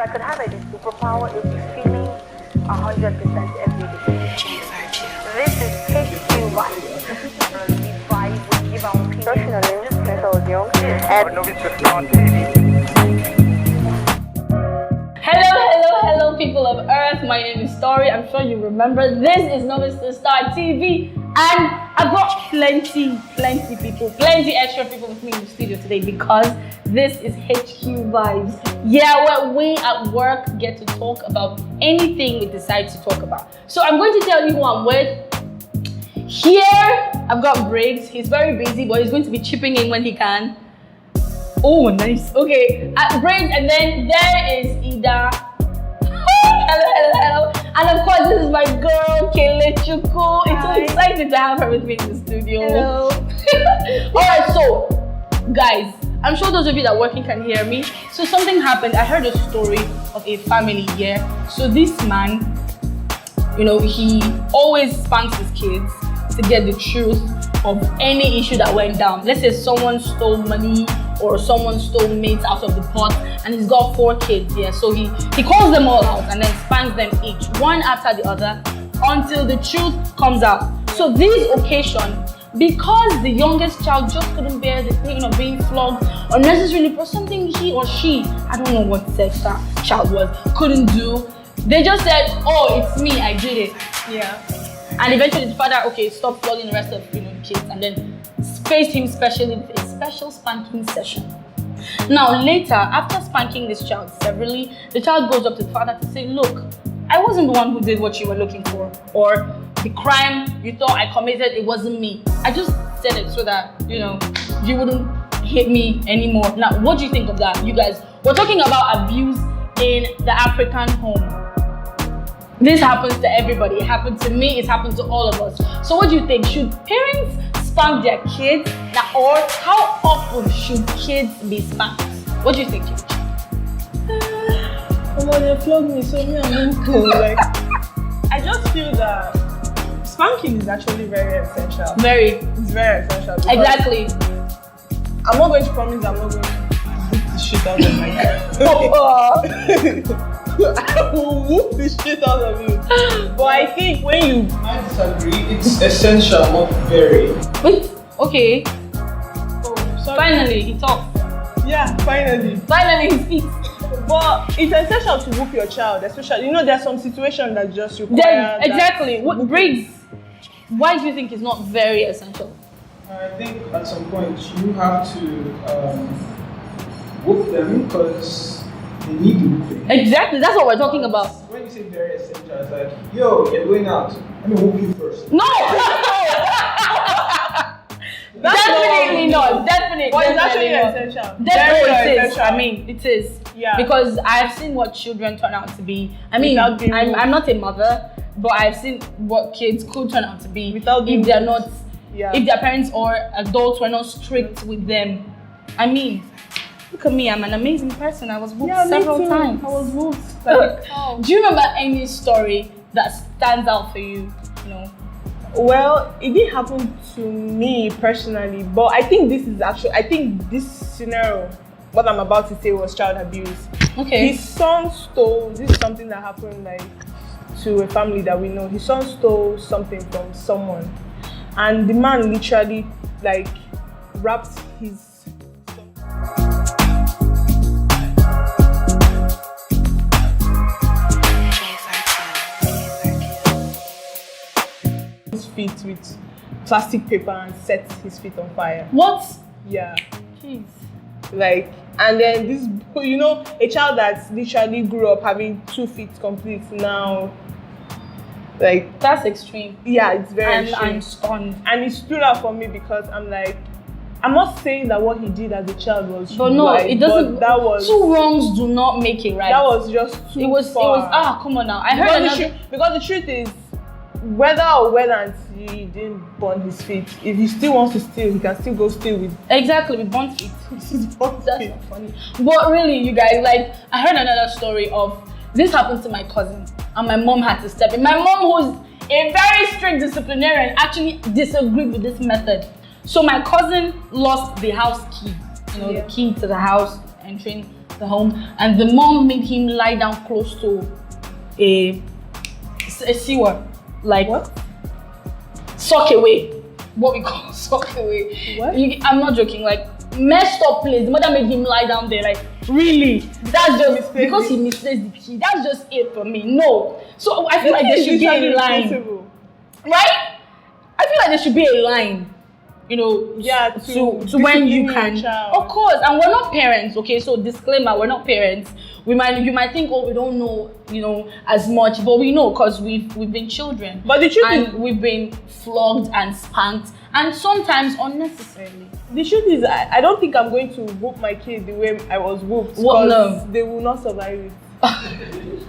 I could have any superpower, it would be feeling 100% every day. This is HQ Vibe. The vibe we give our opinion. Personally, since I was young. Hello, people of Earth. My name is Story. I'm sure you remember. This is Novice to Star TV. And I've got plenty people, plenty extra people with me in the studio today because this is HQ Vibes. Yeah, where we at work get to talk about anything we decide to talk about. So I'm going to tell you who I'm with. Here, I've got Briggs. He's very busy, but he's going to be chipping in when he can. Oh, nice. Okay, Briggs, and then there is Ida. Hello. And of course, this is my girl, Kelechuku. It's so exciting to have her with me in the studio. Hello. Alright, so, guys, I'm sure those of you that are working can hear me. So something happened. I heard a story of a family here. So this man, he always spanks his kids to get the truth of any issue that went down. Let's say someone stole money or someone stole meat out of the pot, and he's got 4 kids here. So he calls them all out and then spanks them each, one after the other, until the truth comes out. So this occasion, because the youngest child just couldn't bear the pain of being flogged unnecessarily for something he or she, I don't know what sex that child was, couldn't do, they just said, oh, it's me, I did it. Yeah. And eventually the father, stopped flogging the rest of the kids and then spaced him specially with a special spanking session. Now later, after spanking this child severally, the child goes up to the father to say, look, I wasn't the one who did what you were looking for, or the crime you thought I committed, it wasn't me. I just said it so that, you wouldn't hit me anymore. Now, what do you think of that? You guys, we're talking about abuse in the African home. This happens to everybody. It happened to me, it happened to all of us. So what do you think? Should parents spank their kids? Or how often should kids be spanked? What do you think, Kelechi? They flogged me, so me I'm cool. I just feel that spanking is actually very essential. It's very essential. Exactly. I'm not going to promise I'm not going to beat the shit out of my kid. I will whoop the shit out of you. But I think when you... I disagree. It's essential, not very. Wait, okay. Oh, sorry. Finally, he talked. Yeah, finally. Finally, he speaks. But it's essential to whoop your child, especially, there are some situations that just require exactly. What Briggs, why do you think it's not very essential? I think at some point you have to whoop them because they need the whooping. Exactly, that's what we're talking about. When you say very essential, it's like, yo, you're going out. Let me whoop you first. No! Definitely not. Definitely. But it's actually not. essential. Definitely Very it is. essential. I mean, it is. Yeah. Because I've seen what children turn out to be. I mean, I'm not a mother, but I've seen what kids could turn out to be if they're not, if their parents or adults were not strict with them. I mean, look at me, I'm an amazing person. I was whooped several times. I was whooped. Do you remember any story that stands out for you? Well, it didn't happen to me personally, but I think this scenario, what I'm about to say, was child abuse. Okay. His son stole, this is something that happened to a family that we know. His son stole something from someone, and the man literally wrapped his feet with plastic paper and set his feet on fire. What? Yeah. Jeez. And then this, a child that literally grew up having 2 feet complete now, that's extreme. Yeah, it's very extreme. I'm stunned. And it stood out for me because I'm not saying that what he did as a child was but no, right, it doesn't. But that was 2 wrongs do not make it right. That was just too far. Come on now. I heard because the truth is, whether or whether he didn't burn his feet, if he still wants to steal, he can still go steal with burnt feet. That's not funny. But really, you guys, I heard another story of this happened to my cousin, and my mom had to step in. My mom, who's a very strict disciplinarian, actually disagreed with this method. So my cousin lost the house key, the key to the house entering the home, and the mom made him lie down close to a sewer, like What? sock away, what we call sock away. What? I'm not joking, like messed up place. The mother made him lie down there, like really. That's just because he misplaced the key. That's just it for me. No. So I feel like there should be a line, right? I feel like there should be a line, you know, Yeah, to when you can. child. Of course, and we're not parents, okay? So disclaimer, we're not parents. You might think, oh, we don't know, you know, as much, but we know because we've been children. But the truth and is, we've been flogged and spanked, and sometimes unnecessarily. the truth is, I don't think I'm going to whoop my kid the way I was whooped. What? Because No. they will not survive it.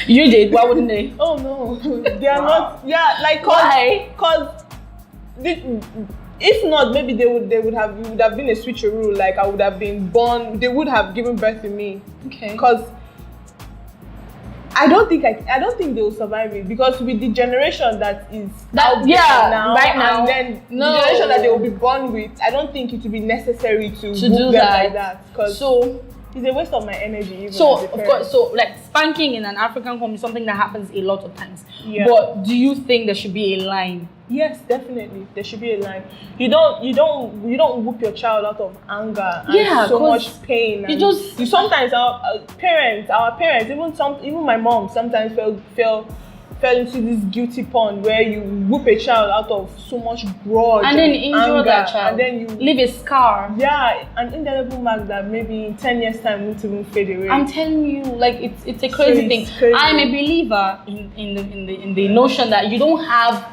You did, why wouldn't they? Oh no, they are not. Yeah, like Why? Cause if not, maybe they would have been a switcheroo. Like I would have been born. They would have given birth to me. Okay. Because I don't think they will survive it, because with the generation that is out there now, right now, and then no. the generation that they will be born with, I don't think it will be necessary to whoop do them that. like that. Because So it's a waste of my energy. Even So as a of parent. course, so like spanking in an African home is something that happens a lot of times. Yeah. But do you think there should be a line? Yes, definitely. There should be a line. You don't whoop your child out of anger and Yeah, so 'cause much pain. you And just- you sometimes our parents, even my mom sometimes fell into this guilty pond where you whoop a child out of so much grudge And then injure anger, that child. and then you leave a scar. an indelible mark that maybe in 10 years time won't even fade away. I'm telling you, like it's a crazy it's thing. crazy. I'm a believer in the notion that you don't have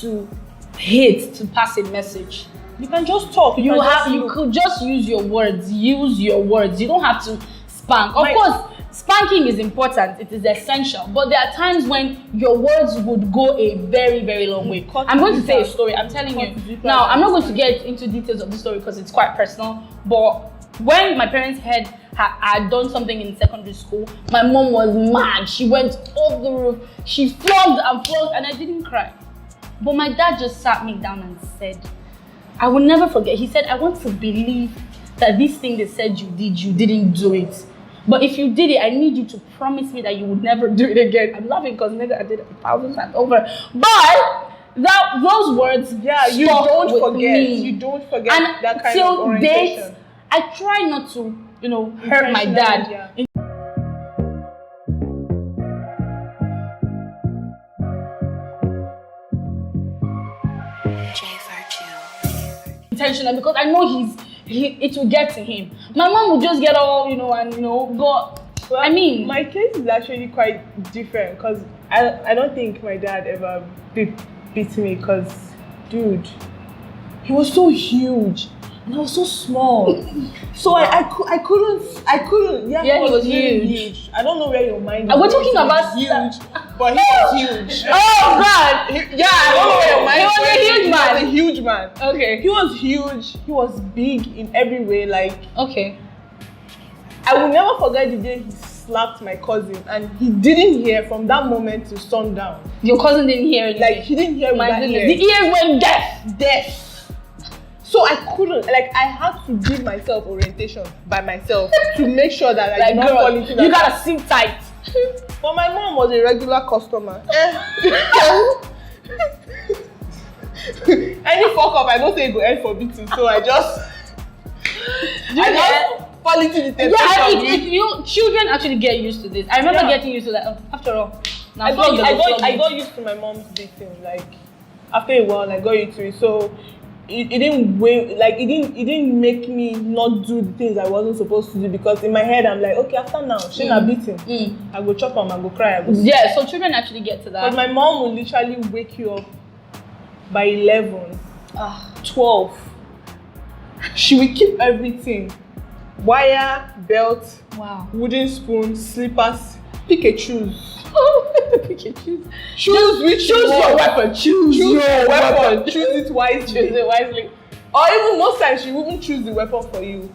to hate to pass a message. You can just talk. You look. could just use your words. Use your words. You don't have to spank. Of My- course, spanking is important. It is essential. But there are times when your words would go a very, very long way. Cut I'm going to deeper. say a story. I'm telling Cut you. deeper. Now, I'm not going to get into details of the story because it's quite personal. But when my parents had done something in secondary school, my mom was mad. She went off the roof. She flogged, and I didn't cry. But my dad just sat me down and said, I will never forget. He said, I want to believe that this thing they said you did, you didn't do it. But if you did it, I need you to promise me that you would never do it again. I'm laughing because nigga, I did it 1,000 times over. But those words, You stuck don't with forget. me. You don't forget And that kind till of orientation. date, I try not to, hurt my dad. Yeah. Intentional, because I know it will get to him. My mom will just get all, but Well, I mean, my case is actually quite different because I don't think my dad ever beat me because, dude, he was so huge and I was so small. So I couldn't. Yeah, Yeah, he was really huge. I don't know where your mind is. Are we talking going. about huge? But he was huge. oh God, Yeah, I don't know where your mind He is was a going. huge He man. was a huge man. okay, He was huge. He was big in every way. Like, okay. I will never forget the day he slapped my cousin, and he didn't hear from that moment to sundown. Your cousin didn't hear anything. Like, he didn't hear with My that goodness, ear. the ears went deaf. Deaf. So I couldn't, I had to give myself orientation by myself to make sure that I Like, did not girl, fall into that. you gotta sit tight. But my mom was a regular customer. Any fuck up, I don't say go end for beating, so I just fall into the temptation. Yeah, children actually get used to this. I remember Yeah. getting used to that. After all, now I flog them, flog me. got used to my mom's beating. Like, after a while, I got used to it. So it didn't weigh, it didn't make me not do the things I wasn't supposed to do, because in my head I'm like, okay, after now, she not beating. I go chop them, I go cry, I go. Yeah, so children actually get to that. But my mom will literally wake you up by 11, 12. She will keep everything: wire, belt, Wow. wooden spoon, slippers. Pick a choose. Pick and choose. Choose which Choose one. your weapon. Choose Choose your weapon. Choose Choose it wisely. it wisely. Or even most times she wouldn't choose the weapon for you.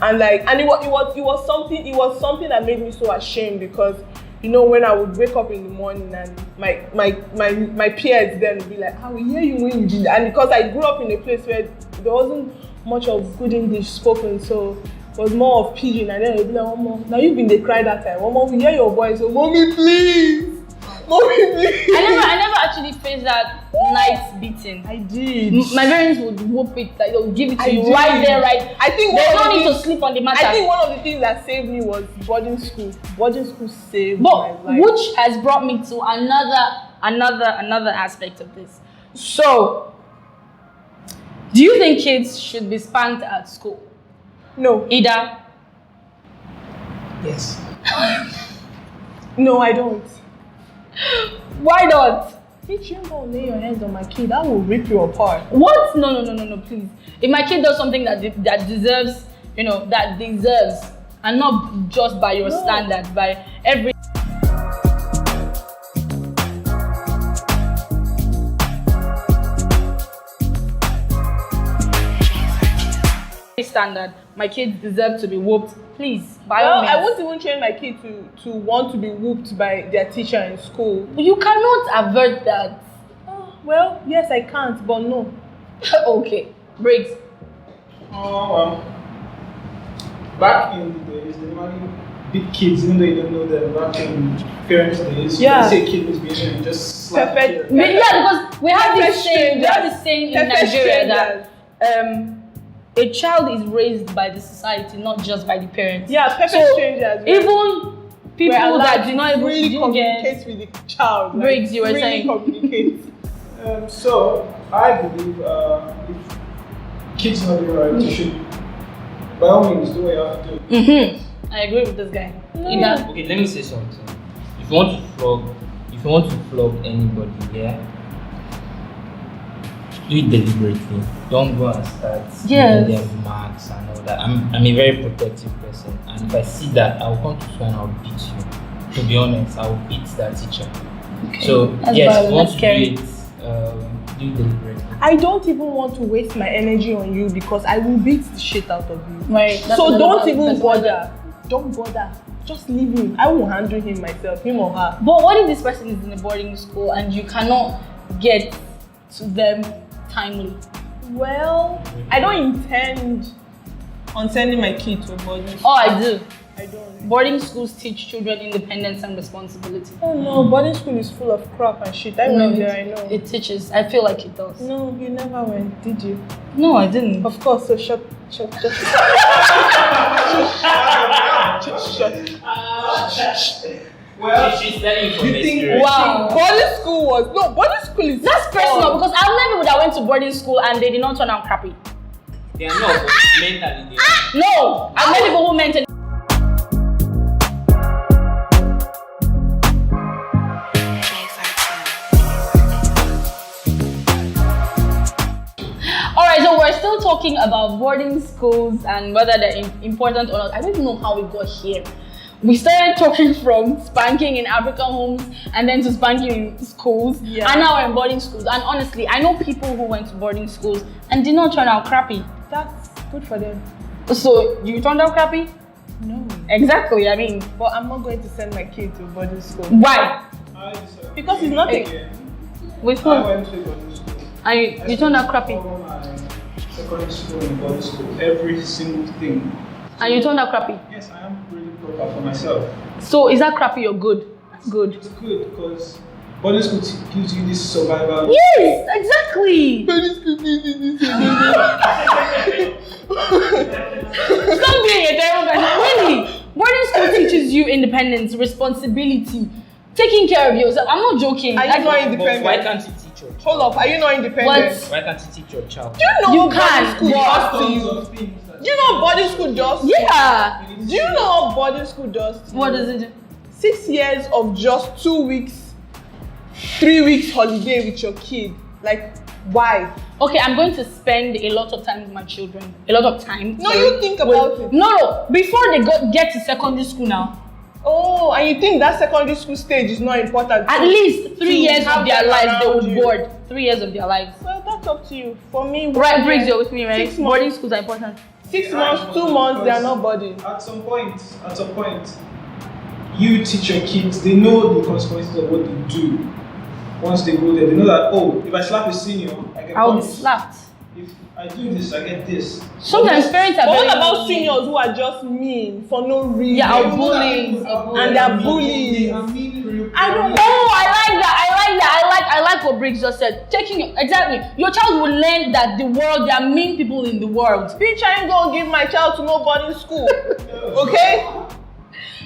And it was something that made me so ashamed, because when I would wake up in the morning and my peers then would be like, I will hear you when you did that. And because I grew up in a place where there wasn't much of good English spoken, so was more of pidgin, and then they'll be like, Mama, now you've been they cry that time. Mama, we hear your voice, so Mommy, please. Mommy, please. I never actually faced that night beating. I did. My parents would whoop it, like they would give it to you did. right there, right. I think there's no need to sleep on the matter. I think one of the things that saved me was boarding school. Boarding school saved but my life. which has brought me to another aspect of this. So, do you think kids should be spanked at school? No. Either. Yes. No, I don't. Why not? If you don't lay your hands on my kid, I will rip you apart. What? No, please. If my kid does something that deserves, that deserves, and not just by your standards, by every standard, my kids deserve to be whooped. Please, by all means. I won't even train my kid to want to be whooped by their teacher in school. You cannot avert that. Oh, well, yes, I can't, but no. Okay, Briggs. Oh, well. Back in the days, they normally beat kids even though you don't know them. Back in parents' days, Yeah. you say a kid misbehaving and just slap Perfect. the kid. Yeah, because we have this Perfect saying in Perfect Nigeria that strangers. A child is raised by the society, not just by the parents. Yeah, perfect So, strangers. Even people that do not really even communicate with the child. Briggs, you were really saying. communicate. So, I believe if kids know the right, you should, by all means, do what you have to do. I agree with this guy. Yeah. Okay, let me say something. If you want to flog anybody, yeah, do it deliberately. Don't go and start Yes. giving them marks and all that. I'm a very protective person, and if I see that, I'll come to school and I'll beat you. To be honest, I'll beat that teacher. Okay. So That's yes, valid, if you want that's to scary. do it, do it deliberately. I don't even want to waste my energy on you because I will beat the shit out of you. Right. So don't even bother. Don't bother. Just leave him. I will handle him myself, him or her. But what if this person is in a boarding school and you cannot get to them timely? Well, I don't intend on sending my kid to a boarding school. Oh, I do. I don't. Boarding schools teach children independence and responsibility. Oh no, boarding school is full of crap and shit. I went there, I know. It teaches. I feel like it does. No, you never went, did you? No, I didn't. Of course, so shut. Well, She's telling from you think- experience. Wow. Boarding school boarding school is That's personal fun. because I've met people that went to boarding school and they did not turn out crappy. They are not, but mentally they are. No, I've met people who mentally. Alright, so we're still talking about boarding schools and whether they're important or not. I don't even know how we got here. We started talking from spanking in African homes and then to spanking in schools. Yeah. And now we're in boarding schools. And honestly, I know people who went to boarding schools and did not turn out crappy. That's good for them. So, you turned out crappy? No. Exactly, I mean, But I'm not going to send my kid to boarding school. why? Because it's nothing. With who? I went to boarding school. And you turned out crappy. All my secondary school and boarding school, every single thing. And you turned out crappy. Yes, I am really proper for myself. So, is that crappy or good? Good. It's good because boarding school gives you this survival. Yes, exactly. Stop being a terrible person. Really, boarding school teaches you independence, responsibility, taking care of yourself. I'm not joking. Are you Like, not But independent? why can't you teach your child? Hold up, are you not independent? What? Why can't you teach your child? Do you know You what can, boarding school but- does to you? Do you know what boarding school does to you? Yeah. Do you know what boarding school does to you? What does it do? 6 years of just 2 weeks, 3 weeks holiday with your kid. Like, why? Okay, I'm going to spend a lot of time with my children. A lot of time. No, sorry, you think about it. No. Before they get to secondary school now, Oh, and you think that secondary school stage is not important? at too? least 3 To years have of their them lives they around would you. board. 3 years of their lives. Well, that's up to you. For me, Right, 1 Briggs, year, you're with me, right? 6 Boarding months, schools are important. 6 months, 2 months, they are not boarding. At some point, you teach your kids, they know the consequences of what they do. Once they go there, they know that, oh, if I slap a senior, I get I'll be punished. slapped. if I do this, I get this. Sometimes parents are But very what about mean. seniors who are just mean for no reason? Yeah, You I'll know bully. that people And they're bullies. They are mean real. I don't Oh, I like that. I like what Briggs just said. Exactly. Your child will learn that there are mean people in the world. Bitch, I ain't gonna give my child to no boarding school. Okay?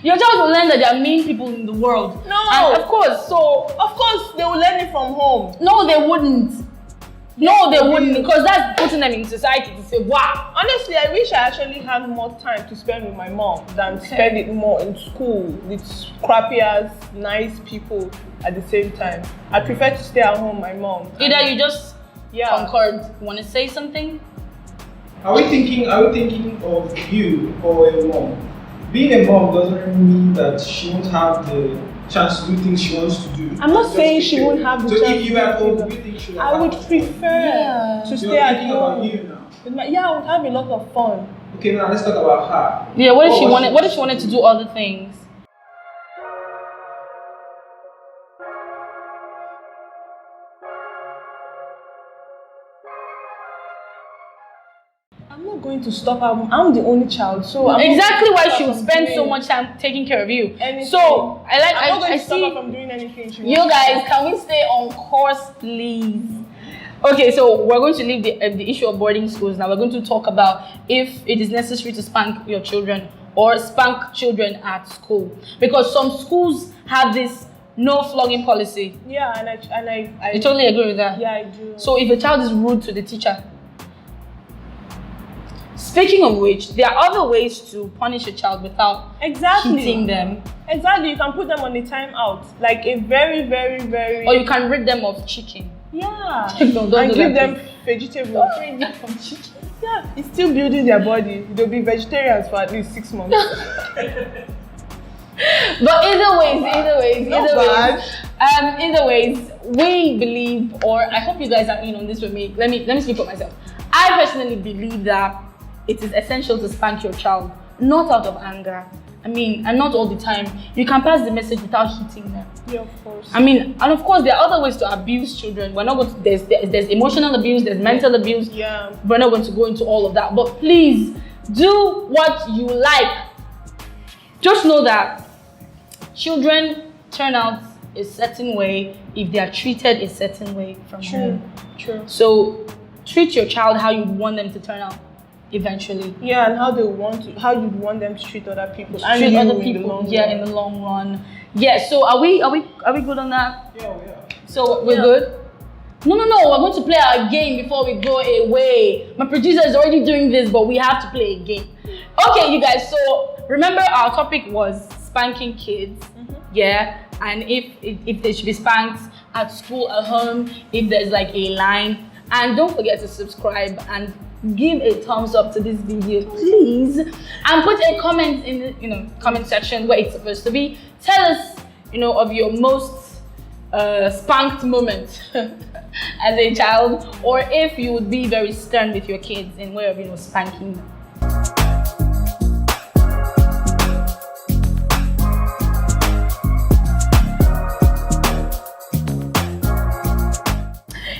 Your child will learn that there are mean people in the world. No. And of course, Of course, they will learn it from home. no, they wouldn't. No, they wouldn't, because that's putting them in society to say, wow. Honestly, I wish I actually had more time to spend with my mom than spend it more in school with crappy ass, nice people at the same time. I prefer to stay at home with my mom. Either you just Yeah. concord. Want to say something? Are we thinking of you or a mom? Being a mom doesn't mean that she won't have the chance to do things she wants to do. I'm not Just saying be she there. won't have the so chance if you to at do home, things. do you think she will I would have prefer Yeah. to You're stay at thinking about home. you now. Yeah, I would have a lot of fun. Okay, now let's talk about her. Yeah. What if she was wanted? What if she wanted to do other things? I'm not going to stop her. I'm the only child, so I'm Exactly not why going to she stop would her spend from so doing much time taking care of you. anything. So I'm not I going to stop see. her from doing anything she You wants. guys, can we stay on course, please? Okay, so we're going to leave the issue of boarding schools now. We're going to talk about if it is necessary to spank your children or spank children at school, because some schools have this no flogging policy. Yeah, and I You totally agree with that? Yeah, I do. So if a child is rude to the teacher, speaking of which, there are other ways to punish a child without Exactly. hitting them, Exactly, you can put them on a timeout, like a very, very, very. or you can rid them of chicken. Yeah. No, don't And do give that, them vegetables. Yeah, it's still building their body. They'll be vegetarians for at least 6 months. But either ways, Not bad. either ways, we believe, or I hope you guys are in on this with me. Let me speak for myself. I personally believe that it is essential to spank your child, not out of anger. I mean, and not all the time. You can pass the message without hitting them. Yeah, of course. I mean, and of course, there are other ways to abuse children. We're not going to, there's emotional abuse, there's mental abuse. Yeah. We're not going to go into all of that. But please, do what you like. Just know that children turn out a certain way if they are treated a certain way from home. True. So treat your child how you'd want them to turn out eventually. Yeah, and how you'd want them to treat other people. And Treat you other in the people, long yeah, run. in the long run. Yeah, so are we good on that? Yeah, we are. So we're good? No, we're going to play our game before we go away. My producer is already doing this, but we have to play a game. Okay, you guys, so remember our topic was spanking kids. Yeah, and if they should be spanked at school, at home, if there's like a line. And don't forget to subscribe and give a thumbs up to this video, please. And put a comment in the comment section where it's supposed to be. Tell us, of your most spanked moment as a child, or if you would be very stern with your kids in way of spanking them.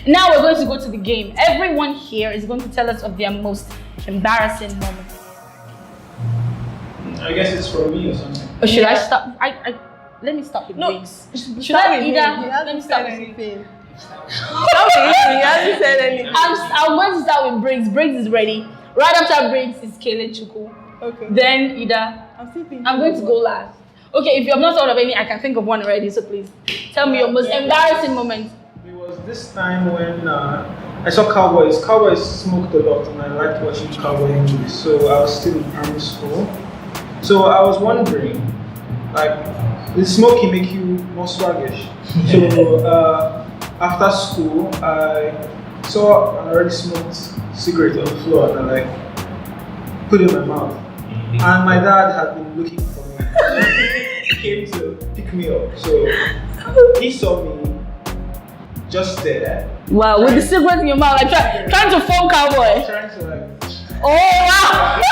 Now we're going to go to the game. Everyone here is going to tell us of their most embarrassing moment. I guess it's for me or something. Or should I start? Let me start with No, Briggs. Should Start I with him. either? He Let me hasn't start said with anything. Start with him. He hasn't said anything. I'm going to start with Briggs. Briggs is ready. Right after Briggs is Kele Chuku. Okay. Then Ida. I'm still thinking. I'm going to go last. Okay, if you have not thought of any, I can think of one already. So please tell me your most embarrassing moment. It was this time when I saw Cowboys. Cowboys smoked a lot and I liked watching Cowboy movies. So I was still in primary school. So I was wondering, the smoking make you more swaggish. So after school, I saw an already smoked cigarette on the floor and I put it in my mouth. And my dad had been looking for me. He came to pick me up. So he saw me just there. Wow, with the cigarette in your mouth, like trying to phone Cowboy. Trying to Oh wow!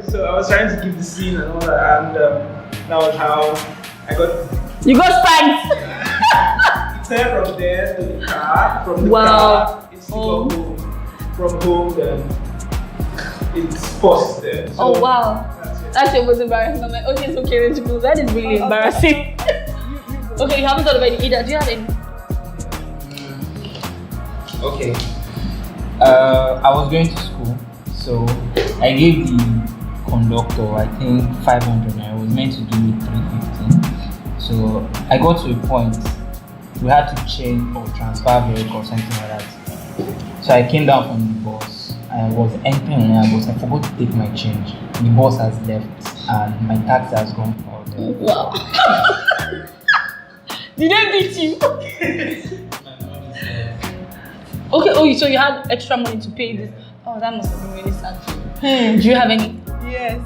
So I was trying to give the scene and all that, and that was how I got You got spanked. there from there to the car, from the Wow. car, it's to go home. from home, then it's paused there. So Oh wow. that's it. That shit was embarrassing. I'm like, okay, it's okay, let's go. That is really embarrassing. Okay, you haven't thought about it either. Do you have any? Okay. I was going to school, so I gave the conductor, I think 500 naira. I was meant to give me 350. So I got to a point we had to change or transfer vehicle or something like that. So I came down from the bus. I was entering another bus. I forgot to take my change. The bus has left and my taxi has gone out. Wow. Did they beat you? Okay, oh, so you had extra money to pay this. Oh, that must have been really sad. Do you have any? Yes.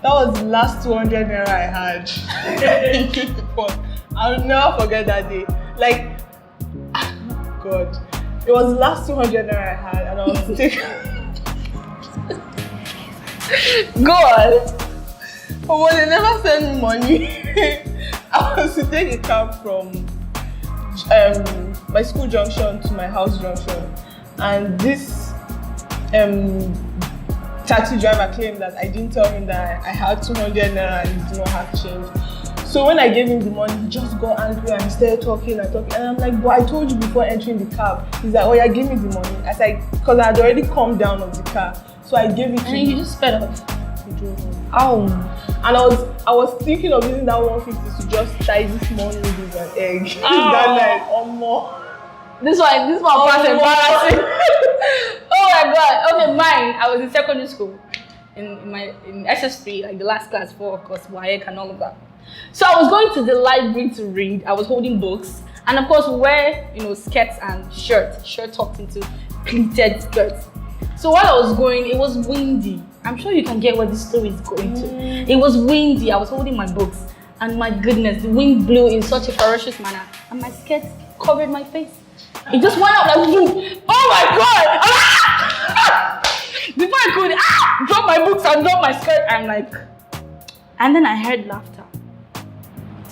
That was the last 200 naira I had. But I'll never forget that day. Like, God. It was the last 200 naira I had, and I was taking. God. But when they never sent me money, I was to take a cab from my school junction to my house junction, and this taxi driver claimed that I didn't tell him that I had 200 naira and he did not have change. So when I gave him the money, he just got angry and he started talking and talking. And I'm like, but I told you before entering the cab. He's like, oh yeah, give me the money. I said, because I had already come down of the car. So I gave it to And him. you just sped off. He drove home. Oh. And I was thinking of using that 150 to just tie this small noodles and egg. Oh. That night or more. This one was embarrassing. Oh my God. Okay, mine. I was in secondary school, in SS3, like the last class for, of course, WAEC and all of that. So I was going to the library to read. I was holding books, and of course, we wear skirts and shirt tucked into pleated skirts. So while I was going, it was windy. I'm sure you can get where this story is going to. It was windy. I was holding my books, and my goodness, the wind blew in such a ferocious manner, and my skirt covered my face. It just went up like boom. Oh my God! Before I could drop my books and drop my skirt, I'm like, and then I heard laughter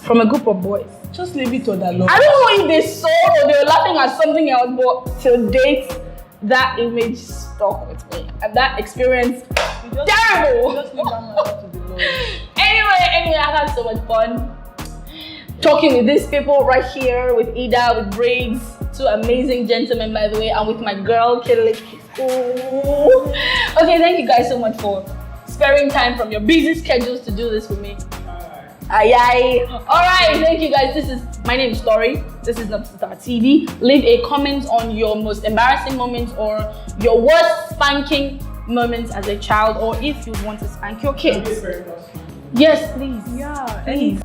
from a group of boys. Just leave it to the Lord. I don't know if they saw or they were laughing at something else, but till date, that image stuck with me, and that experience terrible. Just leave that matter to the Lord. Anyway, I had so much fun talking with these people right here, with Ida, with Briggs, two amazing gentlemen, by the way, and with my girl, Kelly. Okay, thank you guys so much for sparing time from your busy schedules to do this with me. Aye. Alright, thank you guys. My name is Story. This is Nobstar TV. Leave a comment on your most embarrassing moments or your worst spanking moments as a child, or if you want to spank your kids. Yes, please. Yeah, Please.